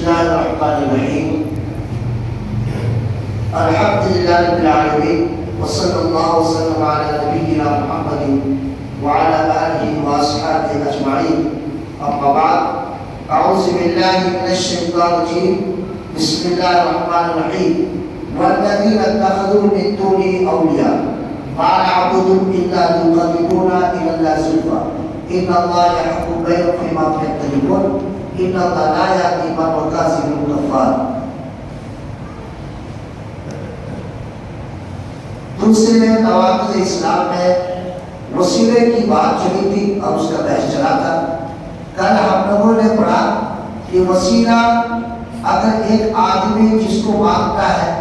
الله الرحمن الرحيم الحمد لله رب العالمين وصلى الله وسلم على نبينا محمد وعلى آله وأصحابه أجمعين أما بعد أعوذ بالله من الشيطان الرجيم بسم الله الرحمن الرحيم والذين اتخذوا من دونه أولياء ما نعبدهم إلا ليقربونا إلى الله زلفى إن الله يحكم بينهم فيما يختلفون إن الله لا يهدي من هو كاذب كفار. دوسرے نواقض اسلام میں وسیلے کی بات چلی تھی اور اس کا بحث چلا تھا. کل ہم لوگوں نے پڑھا کہ وسیلہ اگر ایک آدمی جس کو مانگتا ہے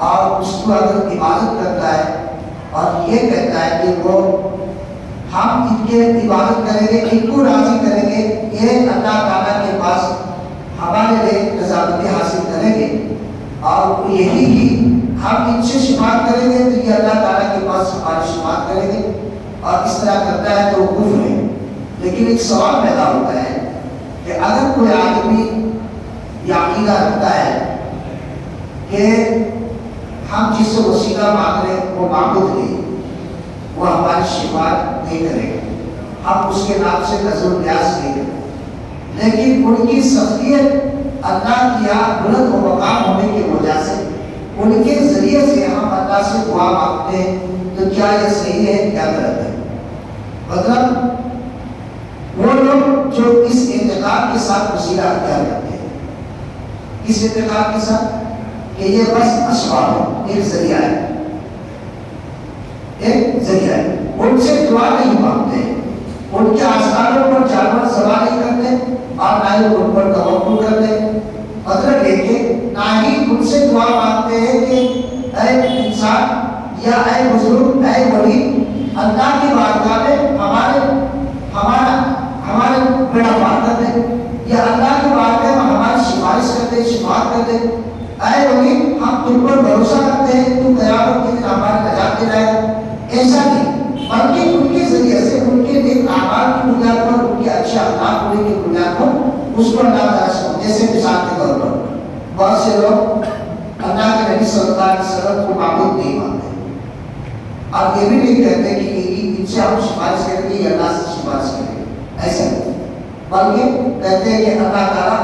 اور اس کو اگر عبادت کرتا ہے اور یہ کہتا ہے کہ وہ ہم ان کے عبادت کریں گے, ان کو راضی کریں گے, یہ اللہ تعالیٰ کے پاس ہمارے لیے رضامندی حاصل کریں گے اور یہی ہی ہم ان سے شفاعت کریں گے تو یہ اللہ تعالیٰ کے پاس ہماری شفاعت کریں گے اور اس طرح کرتا ہے تو وہ کفر ہے. لیکن ایک سوال پیدا ہوتا ہے کہ اگر کوئی آدمی یہ عقیدہ رکھتا ہے کہ ہم جس سے وسیلہ مانگ رہے ہیں وہ معبود نہیں, وہ ہماری شفاعت نہیں کرے گا, ہم اس کے نام سے نظر و نیاز نہیں کریں, لیکن ان کی شخصیت اللہ کی یہاں بلند و مقام ہونے کی وجہ سے ان کے ذریعے سے ہم اللہ سے دعا مانگتے ہیں, تو کیا یہ صحیح ہے کیا غلط ہے؟ مطلب وہ لوگ جو اس اعتقاد کے ساتھ وسیلہ اختیار کرتے ہیں, اس اعتقاد کے ساتھ کہ یہ بس اسباب ہے, ایک ذریعہ ہے, ایک ذریعہ ہے, ان سے دعا نہیں مانگتے, ان کے آستانوں پر جانور سوار نہیں کرتے اور نہ ہی ان پر توکل کرتے. مطلب یہ کہ نہ ہی ان سے دعا مانگتے ہیں کہ اے انسان یا اے بزرگ, اے ولی, اللہ کی بارگاہ میں ہمارے بیڑا پار کر دے, یا اللہ کی بارگاہ میں ہماری سفارش کر دے, شفاعت کر دے. اے ولی ہم تم پر بھروسہ کرتے ہیں, تو قیامت کے دن ہماری نجات دے جائے گا. ایسا نہیں, بلکہ ان کے ذریعے سے ان کے نیک اعمال کی بنیاد پر, ان کے اچھے اخلاق ہونے کی بنیاد پر اس کو اللہ تعالیٰ سے, جیسے مثال کے طور پر بہت سے لوگ اللہ کے نبی صلی اللہ علیہ وسلم کو معبود نہیں مانتے اور یہ بھی نہیں کہتے کہ ان سے ہم سفارش کریں گے یا اللہ سے سفارش کریں گے, ایسا نہیں, بلکہ کہتے ہیں کہ اللہ تعالیٰ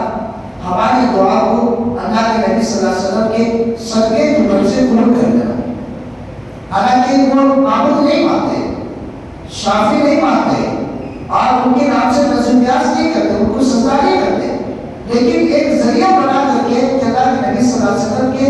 ہماری دعا کو اللہ کے نبی صلی اللہ علیہ وسلم کے صدقے جمل سے قبول کر دینا. حالانکہ وہ معبود نہیں مانتے, شافی نہیں مانتے اور ان کے نام سے نظر نیاز نہیں کرتے, ان کو سجدہ نہیں کرتے, لیکن ایک ذریعہ بنا کر کے اللہ کے نبی صلی اللہ علیہ وسلم کے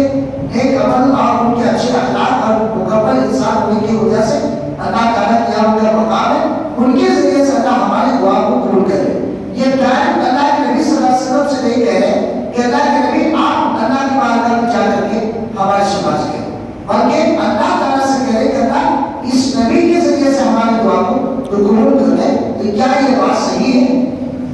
نیک عمل اور ان کے اچھے اخلاق اور مکمل انسان ہونے کی وجہ سے اللہ تعالیٰ کیا ان کا مقام ہے, ان کے ذریعے سے اللہ ہماری دعا کو قبول کرے. یہ ڈائریکٹ اللہ کے نبی صلی اللہ علیہ وسلم سے نہیں کہہ رہے کہ اللہ کے نبی آپ اللہ کی بارگاہ میں جا کر کے ہماری شفاعت کریں, بلکہ اللہ تعالیٰ سے کہہ رہے کہ اللہ اس نبی کے ذریعے سے ہماری دعا کو قبول کر لے. تو کیا یہ بات صحیح ہے,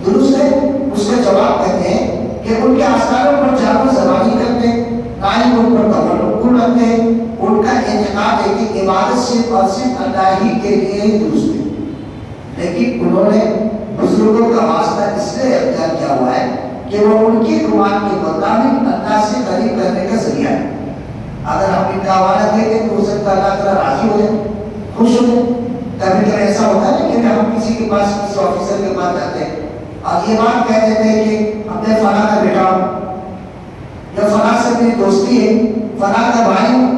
درست ہے؟ اس کا جواب کہتے ہیں کہ ان کے آستانوں پر جانور زبانی کرتے ہیں, نہ ہی ان پر توکل رکھتے ہیں. ان کا اعتقاد ہے کہ عبادت صرف اور صرف اللہ ہی کے لیے ہی درست ہے, لیکن انہوں نے بزرگوں کا واسطہ اس لیے اختیار کیا ہوا ہے کہ وہ ان کے گمان کے مطابق اللہ سے قریب کرنے کا ذریعہ ہے. اگر ہم ان کا حوالہ دیں گے تو ہو سکتا ہے اللہ تعالیٰ راضی ہو جائے, خوش ہو جائے. کبھی کبھی ایسا ہوتا ہے کہ ہم کسی کے پاس, کسی آفیسر کے پاس جاتے ہیں اور یہ بات کہہ دیتے ہیں کہ اپنے فلاں کا بیٹا ہوں یا فلاں سے میری دوستی ہے, فلاں کا بھائی ہوں,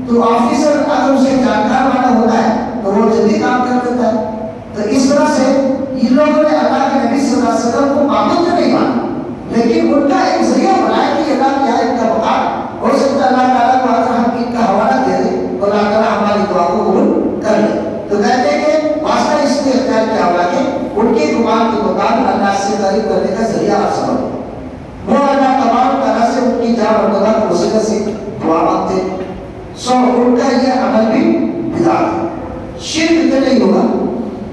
تو آفیسر اگر اسے جانکار والا ہوتا ہے تو وہ جلدی کام کر دیتا ہے. تو اس طرح سے ان لوگوں نے اللہ کے نبی صلی اللہ علیہ وسلم کو معبود تو نہیں مانا, لیکن ان کا ایک ذریعہ بنایا کہ اللہ کیا ہے, ان کا مقام ہو سکتا ہے اللہ تعالیٰ کو اگر ہم ان کا حوالہ دے دیں تو اللہ تعالیٰ ہماری دعا کو قبول کر لے. تو کہتے ہیں کہ واسطہ اس نے اختیار کیا ہوا کہ ان کے گمان کے مطابق اللہ سے قریب کرنے کا ذریعہ اور سبب وہ اللہ تبارک تعالیٰ سے ان کی جان اور مدد کو وسیلہ سے دعا مانگتے. سو ان کا یہ عمل بھی بدعت ہے, شرک تو نہیں ہوگا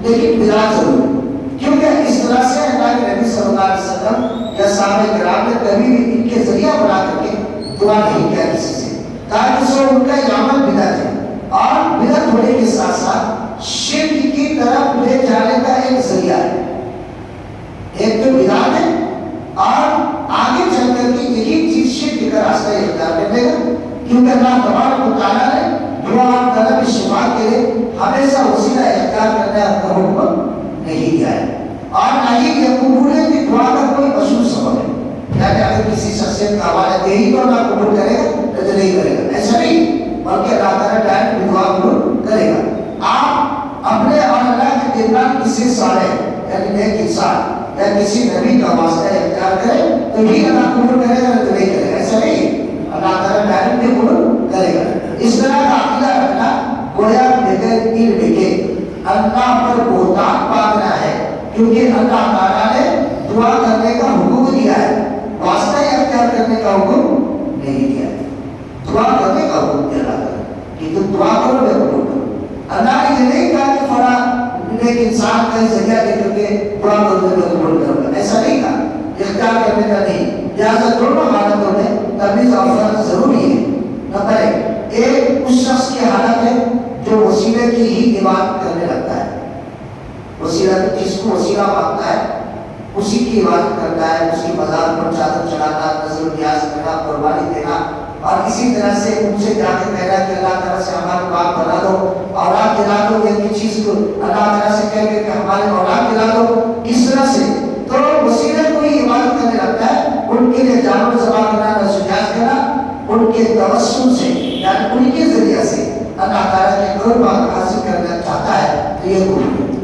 لیکن بدعت ضرور ہے, کیونکہ اس طرح سے اللہ کے نبی صلی اللہ علیہ وسلم یا صحابہ کرام نے کبھی بھی ان کے ذریعہ بنا کر کے دعا نہیں کیا کسی سے, تاکہ سو ان کا یہ عمل بدعت ہے اور بدعت ہونے کے ساتھ ساتھ شرک کی طرف لے جانے کا ایک ذریعہ ہے. ایک تو بدعت ہے اور آگے چل کر اللہ تبارک و تعالیٰ نے دعا طلب شفاعت کے لیے ہمیشہ وسیلہ اختیار کرنے کا حکم نہیں دیا ہے، اور نہ ہی یہ قبولیت کی دعا کا کوئی مشہور سبب ہے، یعنی اگر کسی شخصیت کا حوالہ دے ہی تو اللہ قبول کرے گا تو نہیں کرے گا، ایسا نہیں، بلکہ اللہ تعالیٰ ڈائریکٹ دعا قبول کرے گا۔ آپ اپنے اور اللہ کے درمیان کسی صالح یعنی نیک انسان یا کسی نبی کا واسطہ اختیار کرے تو ہی اللہ قبول کرے گا تو نہیں کرے گا، ایسا نہیں، اللہ تعالیٰ ڈائریکٹ بھی قبول کرے گا۔ اس طرح کا عقیدہ رکھنا گویا بغیر علم کے اللہ پر بہتان باندھنا ہے، کیونکہ اللہ تعالیٰ نے دعا کرنے کا حکم دیا ہے، واسطہ اختیار کرنے کا حکم نہیں دیا ہے، دعا کرنے کا حکم دیا اللہ تعالیٰ کہ تم دعا کرو میں قبول کروں۔ اللہ نے یہ نہیں کہا کہ فلاں ایک انسان کا ذریعہ دے کر کے دعا کرو میں قبول کروں گا، ایسا نہیں کہا، اختیار کرنے کا نہیں، لہٰذا دونوں حالتوں میں تمیز اور فرق ضروری ہے۔ نمبر ایک اس شخص کی حالت ہے جو وسیلے کی ہی عبادت کرنے لگتا ہے، وسیلہ جس کو وسیلہ مانتا ہے اسی کی عبادت کرتا ہے، اس کی مزار پر چادر چڑھانا، نذر و نیاز کرنا، قربانی دینا، اور اسی طرح سے ان سے جا کے کہنا کہ اللہ تعالیٰ سے ہمارے باپ بنا دو، اولاد دلا دو، یہ چیز کو اللہ تعالیٰ سے کہہ کے کہ ہمارے اولاد دلا دو، اس طرح سے تو وسیلے کو ہی عبادت کرنے لگتا ہے، ان کے لیے جانور ذبح کرنا، نذر و نیاز کرنا، ان کے توسل سے یعنی ان کے ذریعے سے اللہ تعالیٰ کے قرب حاصل کرنا چاہتا ہے، تو یہ کفر ہے،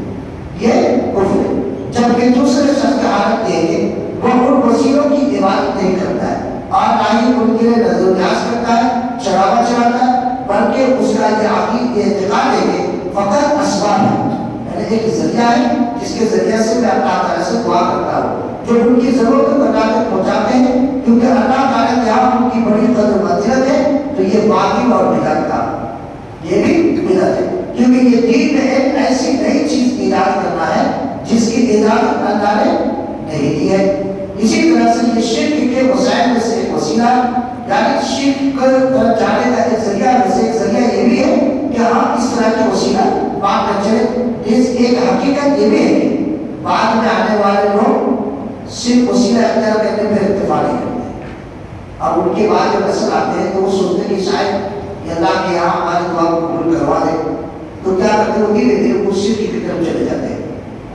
یہ کفر ہے۔ جبکہ دوسرے شخص کی حالت یہ ہے وہ ان وسیلوں کی عبادت نہیں کرتا ہے اور نہ ہی ان کے لیے نذر و نیاز کرتا ہے، چڑھاوا چڑھاتا ہے، بلکہ اس کا یہ عقیدہ یہ اعتقاد ہے کہ فقط اسباب ہے، یعنی ایک ذریعہ ہے جس کے ذریعے سے میں اللہ تعالیٰ سے دعا کرتا ہوں، جو ان کی ضرورتوں کو اللہ تک پہنچاتے ہیں، کیونکہ اللہ تعالیٰ کے یہاں ان کی بڑی قدر منزلت ہے، تو یہ باطل اور بدعت کا یہ بھی بدعت ہے، کیونکہ یہ دین میں ایک ایسی نئی چیز ایجاد کرنا ہے جس کی اجازت اللہ نے نہیں دی ہے۔ اسی طرح سے یہ شرک کے وسائل میں سے ایک وسیلہ، یعنی شرک کو طرف جانے کا ایک ذریعہ میں سے ایک ذریعہ یہ بھی ہے کہ ہم اس طرح کی وسیلہ بات کر چلے۔ اس ایک حقیقت یہ بھی ہے کہ بعد میں آنے والے لوگ صرف وسیلہ اختیار کرنے پر اکتفا نہیں کرتے ہیں، اب ان کے بعد جب نسل آتے ہیں تو وہ سوچتے ہیں کہ شاید یہ اللہ کے یہاں ہماری دعا کو قبول کروا دے، تو کیا کرتے ہیں وہ دھیرے دھیرے اس شرک کی طرف چلے جاتے ہیں،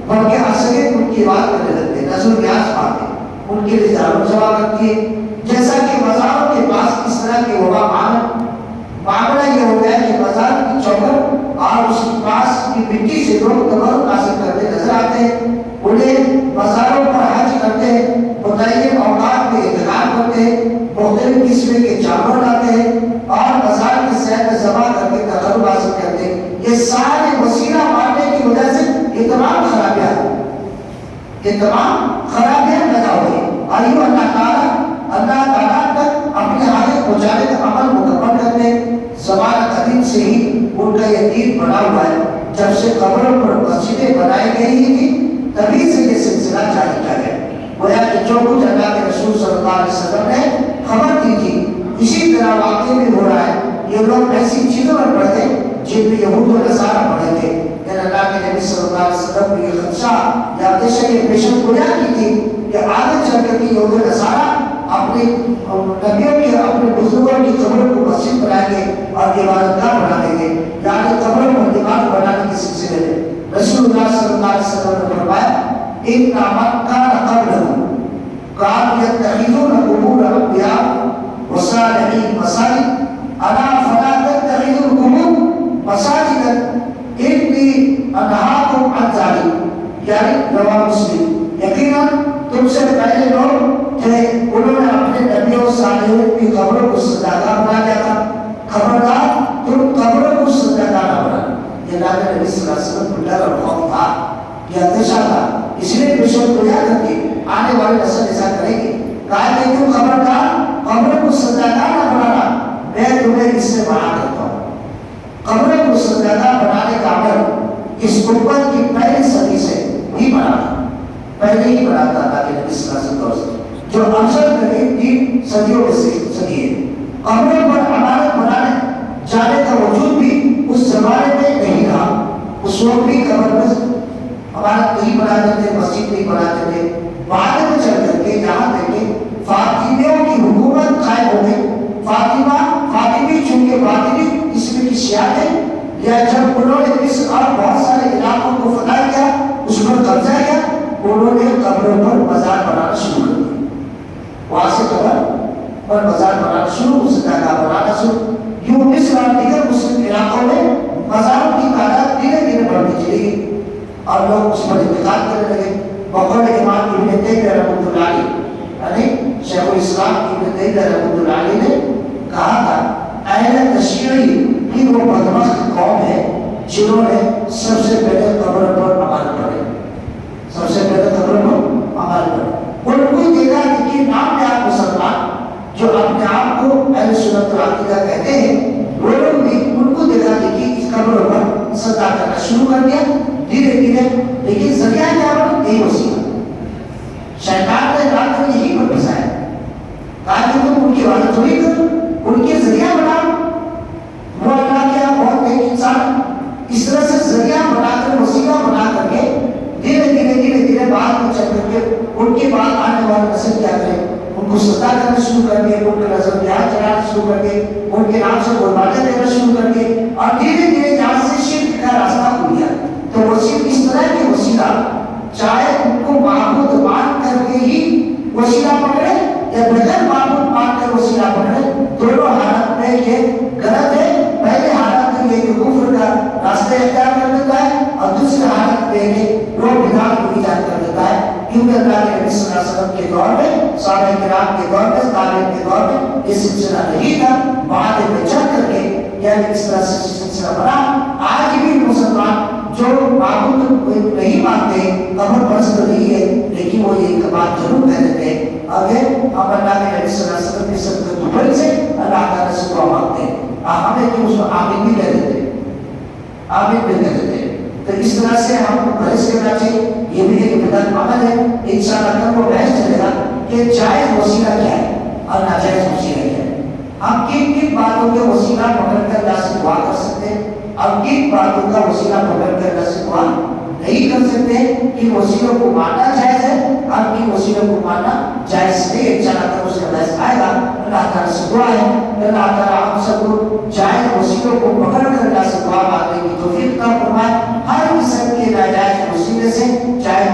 بلکہ اکثریت ان کی بات کرنے لگتے ہیں، نذر و نیاز پاتے ہیں، ان کے لیے جانور ذبح کرتی ہے، جیسا کہ مزاروں کے پاس اس طرح کے وبا معاملہ یہ ہو گیا کہ مزار کی چوکھٹ اور اس کے پاس کی مٹی سے لوگ تبرک حاصل کرتے نظر آتے ہیں، انہیں مزاروں پر حج کرتے ہیں، متعین اوقات میں اعتکاف کرتے ہیں، مختلف قسم کے جانور لاتے ہیں اور مزار کے صحت میں ذبح کر کے تقرب حاصل کرتے ہیں۔ یہ سارے وسیلہ ماننے کی وجہ سے یہ تمام خرابیاں پیدا ہوئی، اور یہ اللہ تعالیٰ تک اپنے حاجت پہنچانے کا عمل مکمل کرتے ہیں۔ زمانہ قدیم سے ہی ان کا یہ دین بنا ہوا ہے، جب سے قبروں پر مسجدیں بنائی گئی تھی تبھی سے یہ سلسلہ جاری کیا گیا، گویا کہ جو کچھ اللہ کے رسول صلی اللہ علیہ وسلم نے خبر دی تھی اسی طرح واقع بھی ہو رہا ہے۔ یہ لوگ ایسی چیزوں میں پڑھتے جن میں یہود و نصارہ پڑھے تھے، لیکن اللہ کے نبی صلی اللہ علیہ وسلم کو یہ خدشہ یا اندیشہ یہ پیشن گویا کی تھی کہ آگے چل کر کے یہود و نصارہ اپنے نبیوں کی اپنے بزرگوں کی قبروں کو مسجد بنائیں گے اور عبادتگاہ بنا دیں گے، یعنی قبروں کو عبادت بنانے کے سلسلے میں رسول اللہ صلی اللہ علیہ وسلم نے فرمایا ان من کان قبلنا كانوا يتخذون قبور الانبیاء وصالحین مساجد الا فلا تتخذوا القبور مساجدا انی انہاکم عن ذلک، یعنی رواه مسلم۔ یقیناً تم سے پہلے لوگ تھے انہوں نے اپنے نبیوں صالحوں کی قبروں کو سجدہ بنا دیا تھا، خبردار تم قبروں کو سجدہ نہ بنانا۔ یہ اللہ کے نبی صلی اللہ علیہ وسلم کو ڈر اور خوف تھا، یہ اندیشہ تھا، اس لیے پیشن کو یاد رکھے آنے والے نسل ایسا کرے گی، کہا کہ تم خبردار قبروں کو سجدہ نہ بنانا، میں تمہیں اس سے منع کرتا ہوں۔ قبروں کو سجدہ بنانے کا عمل اس امت کی پہلی صدی سے ہی بنا تھا، پہلے ہی بنا تھا اللہ کے نبی صلی اللہ علیہ وسلم جو افضل ترین 3 صدیوں میں سے صدی ہے۔ قبروں پر عمارت بنانے جانے کا وجود بھی اس زمانے میں نہیں رہا، اس وقت بھی قبر میں عمارت نہیں بناتے تھے، مسجد نہیں بناتے تھے، بعد میں چل کر کے یہاں تک کہ فاطمیوں کی حکومت قائم ہو گئی۔ فاطمی چونکہ بنانا شروع کر دیا. وہاں سے قبر اور مزار بنانا شروع, اس کا بنانا شروع. یوں مصر اور دیگر مسلم علاقوں میں مزاروں کی تعداد دھیرے دھیرے بڑھتی چلی گئی اور لوگ اس پر اعتقاد کرنے لگے. بقول امام ابن تیمیہ رحمۃ اللہ علیہ, یعنی شیخ الاسلام ابن تیمیہ رحمۃ اللہ علیہ نے کہا تھا اہل تشیعی کی وہ بدبخت قوم ہے جنہوں نے سب سے پہلے قبر پر عمل پڑے, سب سے پہلے قبر پر عمل پڑے. ان کو دیکھا کہ نام آپ مسلمان جو اپنے آپ کو اہل سنت والعقیدہ کہتے ہیں, وہ لوگ بھی ان کو دیکھا کہ اس قبر پر صدا کرنا شروع کر دیا دھیرے دھیرے. لیکن ذریعہ کیا بنا, یہی وسیلہ. شیطان نے رات میں یہی پر پھنسایا, کہا کہ تم ان کی عبادت تھوڑی کرو, ان کے ذریعہ بناؤ. وہ اللہ کیا بہت ایک انسان اس طرح سے ذریعہ بنا کر وسیلہ بنا کر کے دھیرے دھیرے دھیرے دھیرے بعد میں چل کر کے ان کے بعد آنے والے نسل کیا کرے, ان کو سجدہ کرنا شروع کر دیا, ان کا نظر پیار چلانا شروع کر دیا, ان کے نام سے قربانیاں دینا شروع کر دیا اور دھیرے دھیرے جہاں سے شرک کا راستہ کھل گیا. تو وسیلہ اس طرح کے وسیلہ چاہے ان کو معبود مان کر کے ہی وسیلہ پکڑے یا بغیر معبود مان کر وسیلہ پکڑے, دونوں حالت میں یہ غلط ہے. پہلے حالت میں یہ کہ کفر کا راستہ اختیار کر دیتا ہے اور دوسری حالت میں کہ وہ بدعت کو ایجاد کر دیتا ہے. کیونکہ اللہ کے نبی صلی اللہ علیہ وسلم کے دور میں, صحابہ کرام کے دور میں, تابعین کے دور میں یہ سلسلہ نہیں تھا. بعد میں چل کر کے یعنی اس طرح سے سلسلہ بنا. آج بھی مسلمان جو معبود نہیں مانتے, قبر پرست نہیں ہے, لیکن وہ یہ بات ضرور کہہ دیتے ہیں اگر ہم اللہ کے نبی صلی اللہ علیہ وسلم کی سب دوبل سے اللہ تعالیٰ سے دعا مانگتے ہیں, ہمیں کہ اس کو آمین بھی کہہ دیتے ہیں, آمین بھی کہہ دیتے ہیں. تو اس طرح سے ہم کو پرہیز کرنا چاہیے. یہ بھی ایک بدعت عمل ہے. انشاءاللہ کل کو بحث چلے گا کہ جائز وسیلہ کیا ہے اور ناجائز وسیلہ کیا ہے. ہم کن کن باتوں کے وسیلہ پکڑ کر اللہ سے دعا کر سکتے ہیں, اب کن باتوں کا وسیلہ پکڑ کر اللہ سے دعا نہیں کر سکتے. کہ وسیلوں کو ماننا جائز ہے اور کن وسیلوں کو ماننا جائز نہیں. انشاءاللہ اس کا بحث آئے گا. اللہ تعالیٰ سے دعا ہے اللہ تعالیٰ ہم سب کو جائز وسیلوں کو پکڑ کر اللہ سے دعا مانگنے کی توفیق عطا فرمائے. ہر قسم کے ناجائز وسیلے سے, چاہے